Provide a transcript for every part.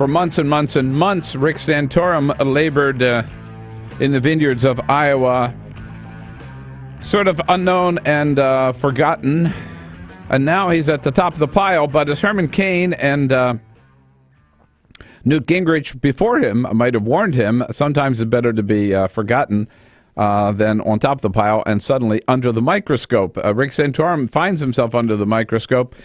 For months and months and months, Rick Santorum labored in the vineyards of Iowa, sort of unknown and forgotten. And now he's at the top of the pile. But as Herman Cain and Newt Gingrich before him might have warned him, sometimes it's better to be forgotten than on top of the pile and suddenly under the microscope. Rick Santorum finds himself under the microscope.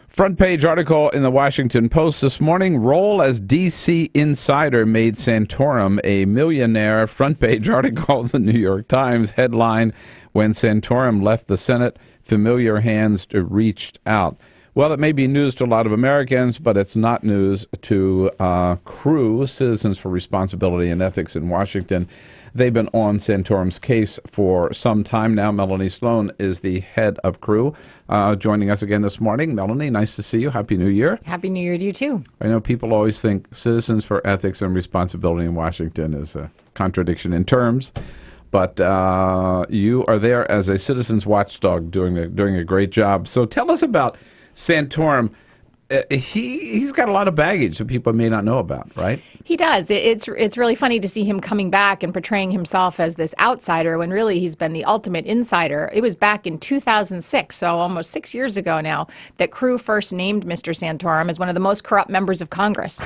Front page article in the Washington Post this morning, role as D.C. insider made Santorum a millionaire. Front page article of the New York Times, headline, when Santorum left the Senate, familiar hands reached out. Well, it may be news to a lot of Americans, but it's not news to CREW, Citizens for Responsibility and Ethics in Washington. They've been on Santorum's case for some time now. Melanie Sloan is the head of CREW, joining us again this morning. Melanie, nice to see you. Happy New Year. Happy New Year to you, too. I know people always think Citizens for Ethics and Responsibility in Washington is a contradiction in terms, but you are there as a citizens watchdog doing a great job. So tell us about Santorum. He's got a lot of baggage that people may not know about, right? He does. It's really funny to see him coming back and portraying himself as this outsider when really he's been the ultimate insider. It was back in 2006, so almost 6 years ago now, that CREW first named Mr. Santorum as one of the most corrupt members of Congress.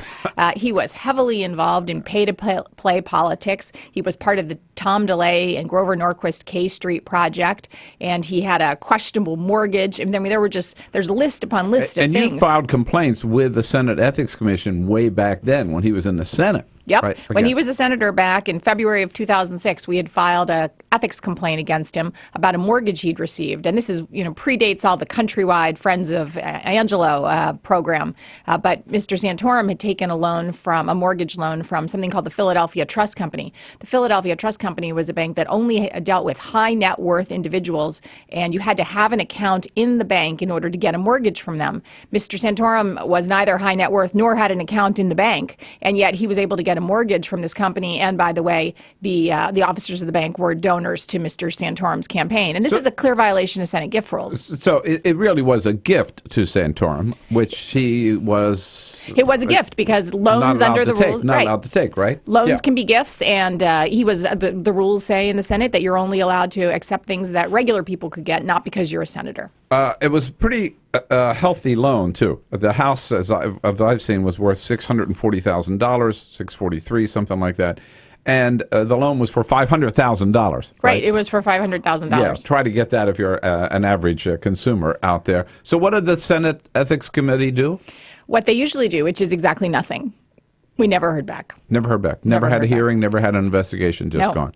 He was heavily involved in pay-to-play politics. He was part of the Tom DeLay and Grover Norquist K Street project, and he had a questionable mortgage. And then there's list upon list of things. And you filed complaints with the Senate Ethics Commission way back then when he was in the Senate. Yep. Right, when he was a senator back in February of 2006, we had filed a ethics complaint against him about a mortgage he'd received. And this is, predates all the countrywide Friends of Angelo program. But Mr. Santorum had taken a mortgage loan from something called the Philadelphia Trust Company. The Philadelphia Trust Company was a bank that only dealt with high net worth individuals, and you had to have an account in the bank in order to get a mortgage from them. Mr. Santorum was neither high net worth nor had an account in the bank, and yet he was able to get a mortgage from this company. And by the way, the officers of the bank were donors to Mr. Santorum's campaign. And this is a clear violation of Senate gift rules. So it really was a gift to Santorum, which he was... It was a gift because loans under the rules... Not allowed to take, right? Loans can be gifts, and the rules say in the Senate that you're only allowed to accept things that regular people could get, not because you're a senator. It was a pretty healthy loan, too. The house, as I've seen, was worth $640,000, $643,000, something like that. And the loan was for $500,000. Right, it was for $500,000. Yeah, try to get that if you're an average consumer out there. So what did the Senate Ethics Committee do? What they usually do, which is exactly nothing. We never heard back. Never heard back. Never had a hearing, never had an investigation, just gone.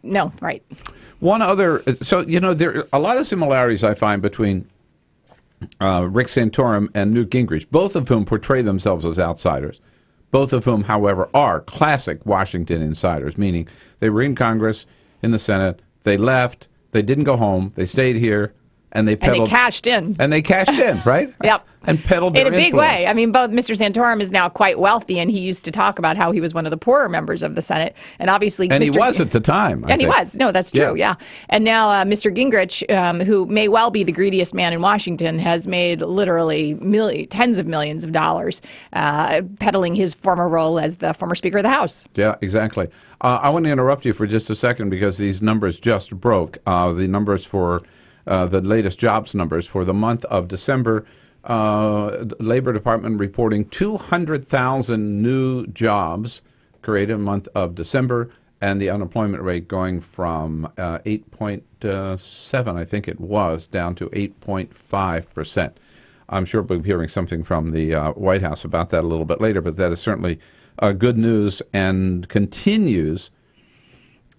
No, right. One other, so, there are a lot of similarities I find between Rick Santorum and Newt Gingrich, both of whom portray themselves as outsiders. Both of whom, however, are classic Washington insiders, meaning they were in Congress, in the Senate, they left, they didn't go home, they stayed here, and they peddled. And they cashed in. And they cashed in, right? Yep. And peddled their in a big influence. way. I mean, both Mr. Santorum is now quite wealthy, and he used to talk about how he was one of the poorer members of the Senate. And obviously, he was at the time. He was. No, that's true. Yeah. And now Mr. Gingrich, who may well be the greediest man in Washington, has made literally tens of millions of dollars peddling his former role as the former Speaker of the House. Yeah, exactly. I want to interrupt you for just a second because these numbers just broke. The numbers for the latest jobs numbers for the month of December. The Labor Department reporting 200,000 new jobs created in the month of December, and the unemployment rate going from 8.7, I think it was, down to 8.5%. I'm sure we'll be hearing something from the White House about that a little bit later, but that is certainly good news and continues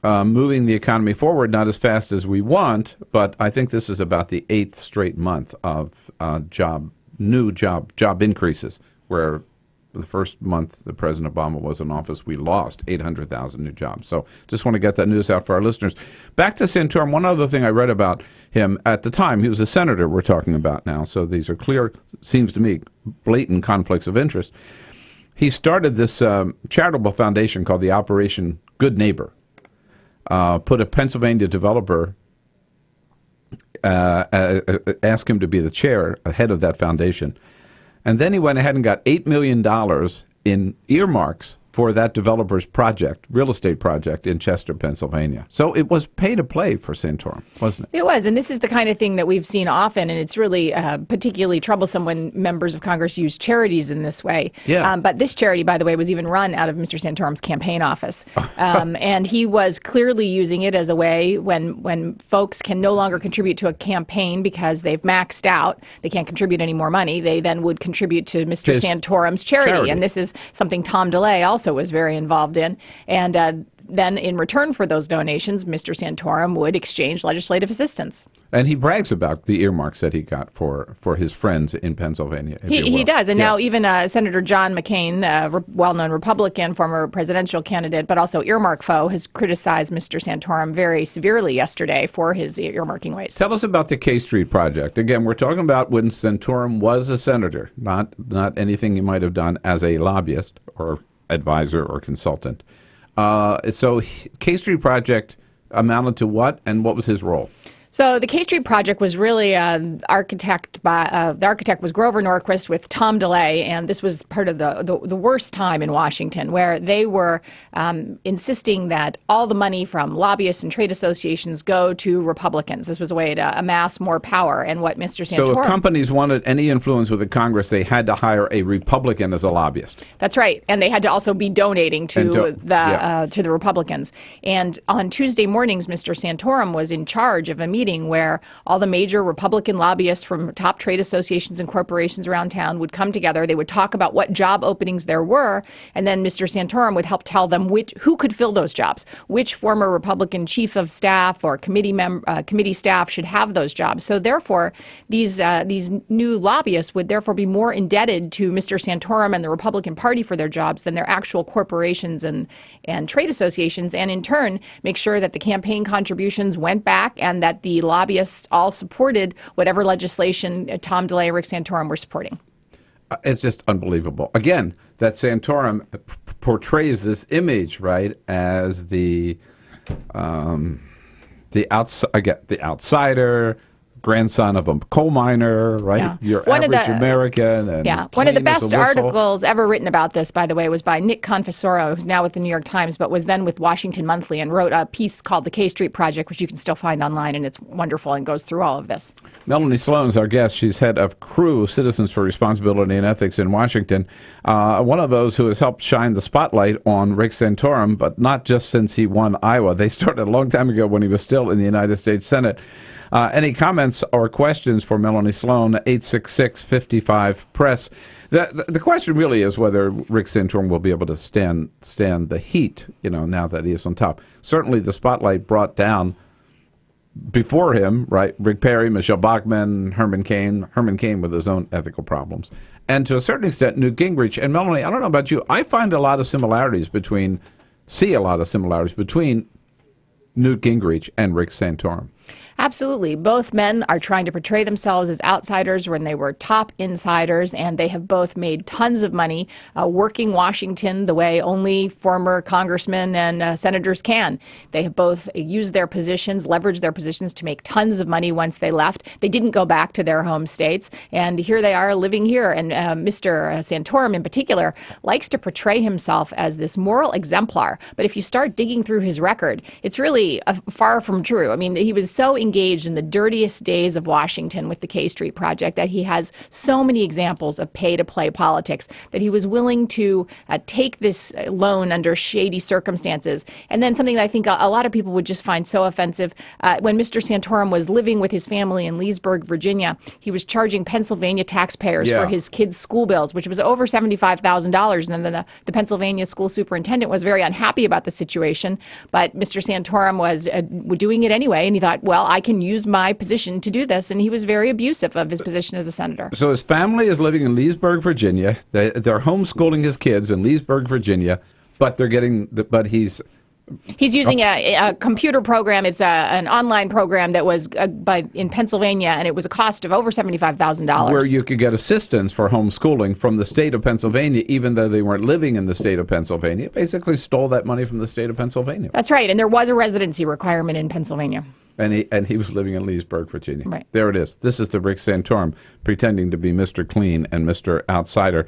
moving the economy forward, not as fast as we want, but I think this is about the 8th straight month of new job increases, where the first month that President Obama was in office, we lost 800,000 new jobs. So just want to get that news out for our listeners. Back to Santorum, one other thing I read about him at the time, he was a senator we're talking about now, so these are clear, seems to me, blatant conflicts of interest. He started this charitable foundation called the Operation Good Neighbor. Put a Pennsylvania developer, asked him to be the head of that foundation. And then he went ahead and got $8 million in earmarks for that developer's project, real estate project in Chester, Pennsylvania. So it was pay to play for Santorum, wasn't it? It was, and this is the kind of thing that we've seen often, and it's really particularly troublesome when members of Congress use charities in this way. Yeah. But this charity, by the way, was even run out of Mr. Santorum's campaign office. And he was clearly using it as a way when folks can no longer contribute to a campaign because they've maxed out, they can't contribute any more money, they then would contribute to Mr. Santorum's charity. And this is something Tom DeLay also was very involved in. And then in return for those donations, Mr. Santorum would exchange legislative assistance. And he brags about the earmarks that he got for his friends in Pennsylvania. He does. And now even Senator John McCain, a well-known Republican, former presidential candidate, but also earmark foe, has criticized Mr. Santorum very severely yesterday for his earmarking ways. Tell us about the K Street project. Again, we're talking about when Santorum was a senator, not anything he might have done as a lobbyist or advisor or consultant. So K Street project amounted to what, and what was his role? So the K Street project was really the architect was Grover Norquist with Tom DeLay, and this was part of the worst time in Washington, where they were insisting that all the money from lobbyists and trade associations go to Republicans. This was a way to amass more power, and what Mr. Santorum... So if companies wanted any influence with the Congress, they had to hire a Republican as a lobbyist. That's right, and they had to also be donating to the Republicans. And on Tuesday mornings, Mr. Santorum was in charge of a meeting where all the major Republican lobbyists from top trade associations and corporations around town would come together. They would talk about what job openings there were, and then Mr. Santorum would help tell them who could fill those jobs, which former Republican chief of staff or committee staff should have those jobs. So therefore, these new lobbyists would therefore be more indebted to Mr. Santorum and the Republican Party for their jobs than their actual corporations and trade associations, and in turn make sure that the campaign contributions went back and that the lobbyists all supported whatever legislation Tom DeLay and Rick Santorum were supporting. It's just unbelievable. Again, that Santorum portrays this image, right, as the outsider, grandson of a coal miner, right? Yeah. Your average American. And one of the plain as best a whistle. articles ever written about this, by the way, was by Nick Confessoro, who's now with the New York Times, but was then with Washington Monthly, and wrote a piece called The K Street Project, which you can still find online, and it's wonderful and goes through all of this. Melanie Sloan's our guest. She's head of CREW, Citizens for Responsibility and Ethics in Washington. One of those who has helped shine the spotlight on Rick Santorum, but not just since he won Iowa. They started a long time ago when he was still in the United States Senate. Any comments or questions for Melanie Sloan, 866-55-PRESS. The question really is whether Rick Santorum will be able to stand the heat, now that he is on top. Certainly the spotlight brought down before him, right, Rick Perry, Michelle Bachmann, Herman Cain with his own ethical problems. And to a certain extent, Newt Gingrich. And Melanie, I don't know about you, I find a lot of similarities between Newt Gingrich and Rick Santorum. Absolutely. Both men are trying to portray themselves as outsiders when they were top insiders, and they have both made tons of money working Washington the way only former congressmen and senators can. They have both used their positions, leveraged their positions to make tons of money once they left. They didn't go back to their home states, and here they are living here. And Mr. Santorum in particular likes to portray himself as this moral exemplar. But if you start digging through his record, it's really far from true. I mean, he was so engaged in the dirtiest days of Washington with the K Street Project that he has so many examples of pay-to-play politics that he was willing to take this loan under shady circumstances. And then something that I think a lot of people would just find so offensive, when Mr. Santorum was living with his family in Leesburg, Virginia, he was charging Pennsylvania taxpayers for his kids' school bills, which was over $75,000. And then the Pennsylvania school superintendent was very unhappy about the situation. But Mr. Santorum was doing it anyway, and he thought, well, I can use my position to do this, and he was very abusive of his position as a senator. So his family is living in Leesburg, Virginia. They're homeschooling his kids in Leesburg, Virginia, but he's using a computer program. It's an online program that was in Pennsylvania, and it was a cost of over $75,000. Where you could get assistance for homeschooling from the state of Pennsylvania, even though they weren't living in the state of Pennsylvania. Basically stole that money from the state of Pennsylvania. That's right, and there was a residency requirement in Pennsylvania. And he was living in Leesburg, Virginia. Right. There it is. This is the Rick Santorum pretending to be Mr. Clean and Mr. Outsider.